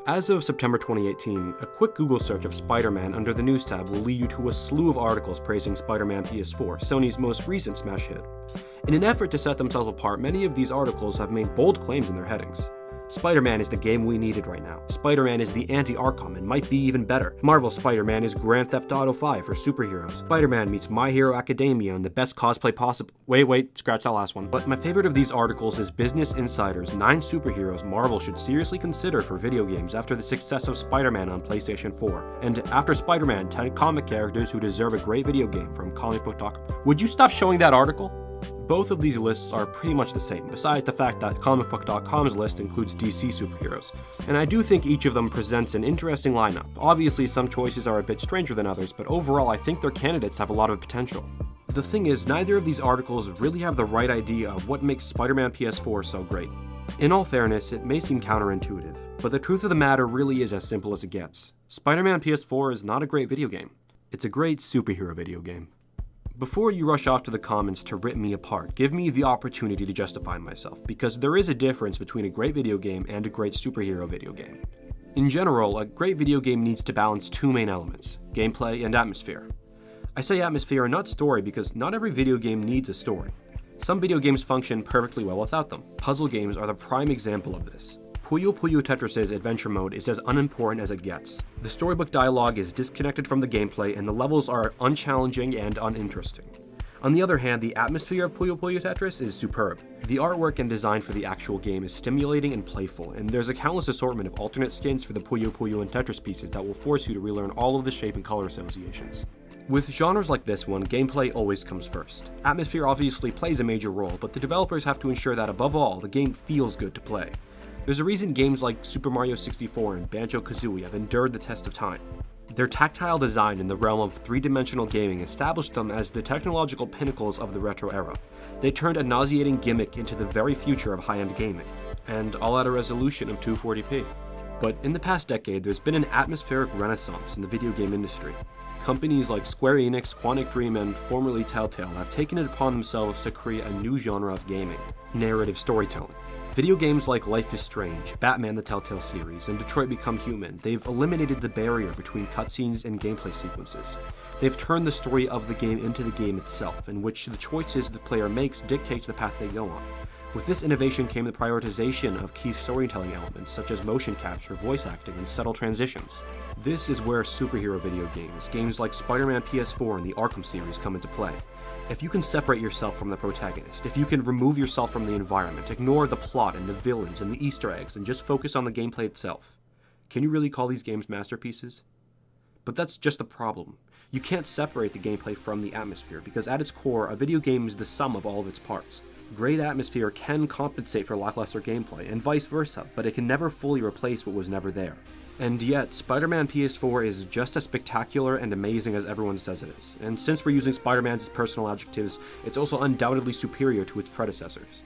As of September 2018, a quick Google search of Spider-Man under the News tab will lead you to a slew of articles praising Spider-Man PS4, Sony's most recent smash hit. In an effort to set themselves apart, many of these articles have made bold claims in their headings. Spider-Man is the game we needed right now. Spider-Man is the anti-Arkham and might be even better. Marvel's Spider-Man is Grand Theft Auto 5 for superheroes. Spider-Man meets My Hero Academia and the best cosplay possible. Wait, scratch that last one. But my favorite of these articles is Business Insider's 9 superheroes Marvel should seriously consider for video games after the success of Spider-Man on PlayStation 4. And after Spider-Man, 10 comic characters who deserve a great video game from comicbook.com. Would you stop showing that article? Both of these lists are pretty much the same, besides the fact that comicbook.com's list includes DC superheroes, and I do think each of them presents an interesting lineup. Obviously, some choices are a bit stranger than others, but overall I think their candidates have a lot of potential. The thing is, neither of these articles really have the right idea of what makes Spider-Man PS4 so great. In all fairness, it may seem counterintuitive, but the truth of the matter really is as simple as it gets. Spider-Man PS4 is not a great video game. It's a great superhero video game. Before you rush off to the comments to rip me apart, give me the opportunity to justify myself, because there is a difference between a great video game and a great superhero video game. In general, a great video game needs to balance 2 main elements, gameplay and atmosphere. I say atmosphere and not story because not every video game needs a story. Some video games function perfectly well without them. Puzzle games are the prime example of this. Puyo Puyo Tetris's adventure mode is as unimportant as it gets. The storybook dialogue is disconnected from the gameplay and the levels are unchallenging and uninteresting. On the other hand, the atmosphere of Puyo Puyo Tetris is superb. The artwork and design for the actual game is stimulating and playful, and there's a countless assortment of alternate skins for the Puyo Puyo and Tetris pieces that will force you to relearn all of the shape and color associations. With genres like this one, gameplay always comes first. Atmosphere obviously plays a major role, but the developers have to ensure that above all, the game feels good to play. There's a reason games like Super Mario 64 and Banjo-Kazooie have endured the test of time. Their tactile design in the realm of three-dimensional gaming established them as the technological pinnacles of the retro era. They turned a nauseating gimmick into the very future of high-end gaming, and all at a resolution of 240p. But in the past decade, there's been an atmospheric renaissance in the video game industry. Companies like Square Enix, Quantic Dream, and formerly Telltale have taken it upon themselves to create a new genre of gaming, narrative storytelling. Video games like Life is Strange, Batman the Telltale series, and Detroit Become Human, they've eliminated the barrier between cutscenes and gameplay sequences. They've turned the story of the game into the game itself, in which the choices the player makes dictates the path they go on. With this innovation came the prioritization of key storytelling elements such as motion capture, voice acting, and subtle transitions. This is where superhero video games like Spider-Man PS4 and the Arkham series come into play. If you can separate yourself from the protagonist, if you can remove yourself from the environment, ignore the plot and the villains and the Easter eggs, and just focus on the gameplay itself, can you really call these games masterpieces? But that's just the problem. You can't separate the gameplay from the atmosphere, because at its core, a video game is the sum of all of its parts. Great atmosphere can compensate for lackluster gameplay, and vice versa, but it can never fully replace what was never there. And yet, Spider-Man PS4 is just as spectacular and amazing as everyone says it is, and since we're using Spider-Man as personal adjectives, it's also undoubtedly superior to its predecessors.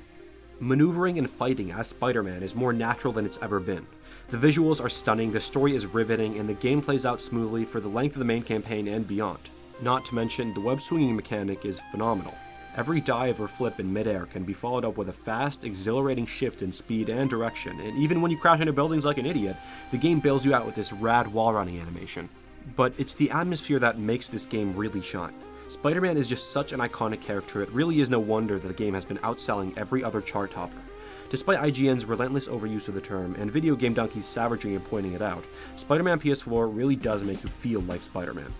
Maneuvering and fighting as Spider-Man is more natural than it's ever been. The visuals are stunning, the story is riveting, and the game plays out smoothly for the length of the main campaign and beyond. Not to mention, the web-swinging mechanic is phenomenal. Every dive or flip in midair can be followed up with a fast, exhilarating shift in speed and direction, and even when you crash into buildings like an idiot, the game bails you out with this rad wall-running animation. But it's the atmosphere that makes this game really shine. Spider-Man is just such an iconic character, it really is no wonder that the game has been outselling every other chart topper. Despite IGN's relentless overuse of the term, and Video Game Donkey's savagery in pointing it out, Spider-Man PS4 really does make you feel like Spider-Man.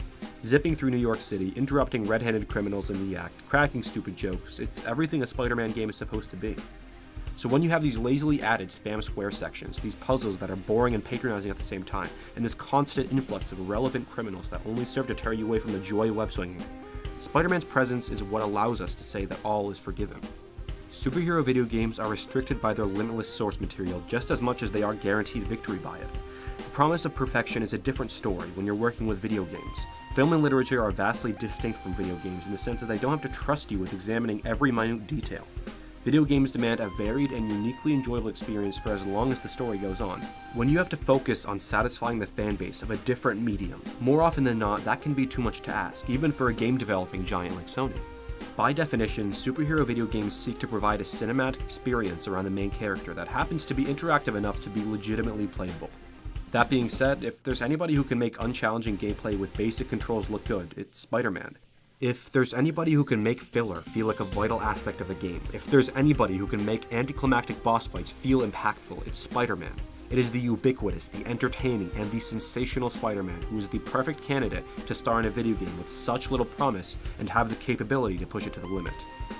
Zipping through New York City, interrupting red-handed criminals in the act, cracking stupid jokes, it's everything a Spider-Man game is supposed to be. So when you have these lazily added spam square sections, these puzzles that are boring and patronizing at the same time, and this constant influx of irrelevant criminals that only serve to tear you away from the joy of web-swinging, Spider-Man's presence is what allows us to say that all is forgiven. Superhero video games are restricted by their limitless source material just as much as they are guaranteed victory by it. The promise of perfection is a different story when you're working with video games. Film and literature are vastly distinct from video games in the sense that they don't have to trust you with examining every minute detail. Video games demand a varied and uniquely enjoyable experience for as long as the story goes on. When you have to focus on satisfying the fanbase of a different medium, more often than not, that can be too much to ask, even for a game developing giant like Sony. By definition, superhero video games seek to provide a cinematic experience around the main character that happens to be interactive enough to be legitimately playable. That being said, if there's anybody who can make unchallenging gameplay with basic controls look good, it's Spider-Man. If there's anybody who can make filler feel like a vital aspect of the game, if there's anybody who can make anticlimactic boss fights feel impactful, it's Spider-Man. It is the ubiquitous, the entertaining, and the sensational Spider-Man who is the perfect candidate to star in a video game with such little promise and have the capability to push it to the limit.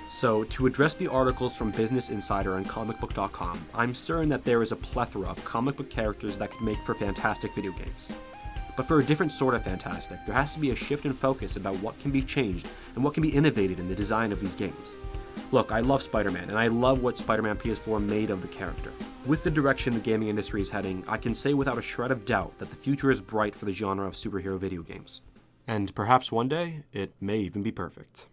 So, to address the articles from Business Insider and comicbook.com, I'm certain that there is a plethora of comic book characters that could make for fantastic video games. But for a different sort of fantastic, there has to be a shift in focus about what can be changed and what can be innovated in the design of these games. Look, I love Spider-Man, and I love what Spider-Man PS4 made of the character. With the direction the gaming industry is heading, I can say without a shred of doubt that the future is bright for the genre of superhero video games. And perhaps one day, it may even be perfect.